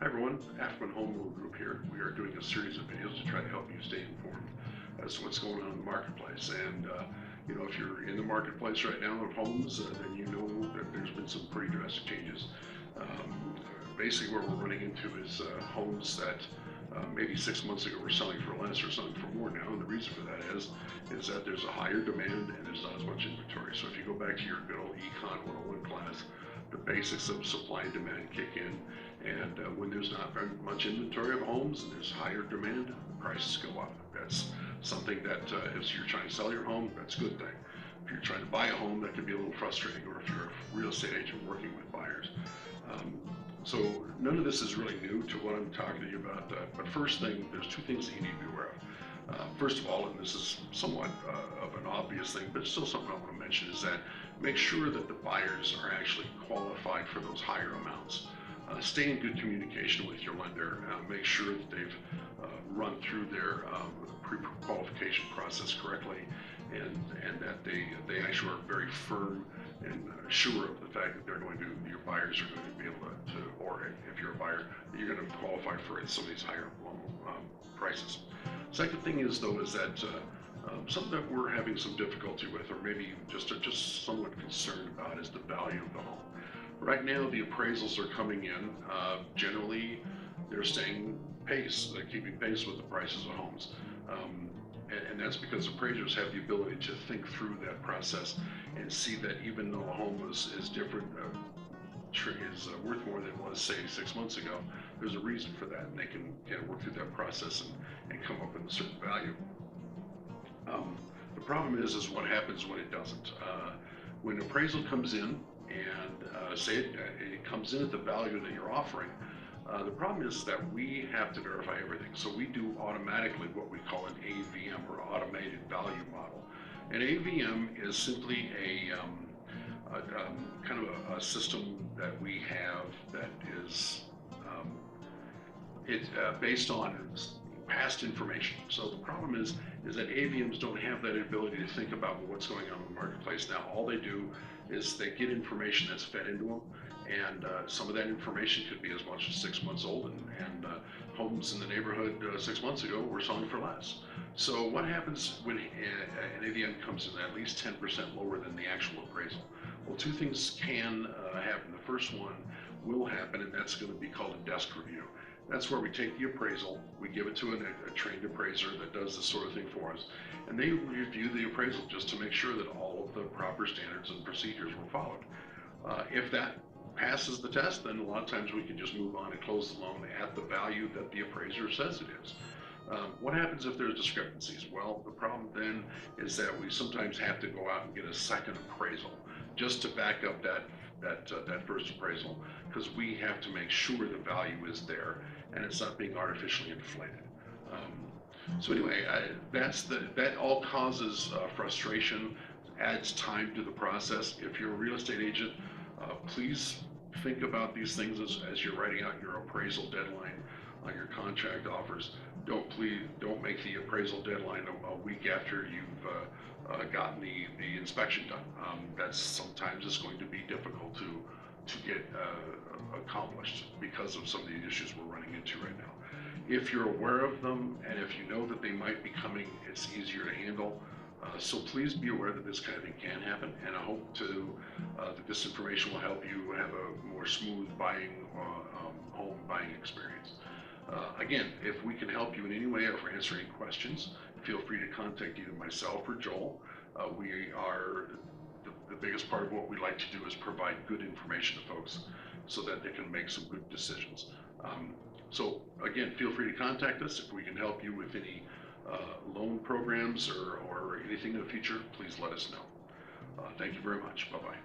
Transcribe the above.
Hi everyone, Affman Home Loan Group here. We are doing a series of videos to try to help you stay informed as to what's going on in the marketplace. And if you're in the marketplace right now of homes, then you know that there's been some pretty drastic changes. Um, Basically, what we're running into is homes that maybe 6 months ago were selling for less or selling for more now. And the reason for that is that there's a higher demand and there's not as much inventory. So if you go back to your good old Econ 101 class, the basics of supply and demand kick in, and when there's not very much inventory of homes and there's higher demand, prices go up. That's something that if you're trying to sell your home, that's a good thing. If you're trying to buy a home, that can be a little frustrating, or if you're a real estate agent working with buyers. Um, so none of this is really new to what I'm talking to you about, but first thing, there's two things that you need to be aware of. First of all, and this is somewhat of an obvious thing, but still something I want to mention, is that make sure that the buyers are actually qualified for those higher amounts. Stay in good communication with your lender. Make sure that they've run through their pre-qualification process correctly, and that they actually are very firm and sure of the fact that your buyers are going to be able to, or if you're a buyer, that you're going to qualify for some of these higher prices. Second thing is that something that we're having some difficulty with, or maybe just somewhat concerned about, is the value of the home. Right now, the appraisals are coming in. Generally, they're staying pace. They're keeping pace with the prices of homes. And that's because appraisers have the ability to think through that process and see that even though a home is different, is worth more than it was, say, 6 months ago, there's a reason for that, and they can work through that process and come up with a certain value. The problem is what happens when it doesn't. When appraisal comes in and say it comes in at the value that you're offering, the problem is that we have to verify everything. So we do automatically what we call an AVM, or automated value model. An AVM is simply a kind of a system that we have that is based on past information. So the problem is that AVMs don't have that ability to think about what's going on in the marketplace. Now, all they do is they get information that's fed into them, and some of that information could be as much as 6 months old, and homes in the neighborhood 6 months ago were selling for less. So what happens when an AVM comes in at least 10% lower than the actual appraisal? Well, two things can happen. The first one will happen, and that's going to be called a desk review. That's where we take the appraisal, we give it to a trained appraiser that does this sort of thing for us, and they review the appraisal just to make sure that all of the proper standards and procedures were followed. If that passes the test, then a lot of times we can just move on and close the loan at the value that the appraiser says it is. What happens if there's discrepancies? Well, the problem then is that we sometimes have to go out and get a second appraisal just to back up that first appraisal, because we have to make sure the value is there and it's not being artificially inflated. So anyway, that all causes frustration, adds time to the process. If you're a real estate agent, please think about these things as you're writing out your appraisal deadline on your contract offers. Don't make the appraisal deadline a week after you've gotten the inspection done. That's sometimes it's going to be difficult to get accomplished because of some of the issues we're running into right now. If you're aware of them and if you know that they might be coming, it's easier to handle. So please be aware that this kind of thing can happen, and I hope that this information will help you have a more smooth home buying experience. Again, if we can help you in any way or for answering questions, feel free to contact either myself or Joel. The biggest part of what we like to do is provide good information to folks so that they can make some good decisions. So again, feel free to contact us. If we can help you with any loan programs or anything in the future, please let us know. Thank you very much. Bye-bye.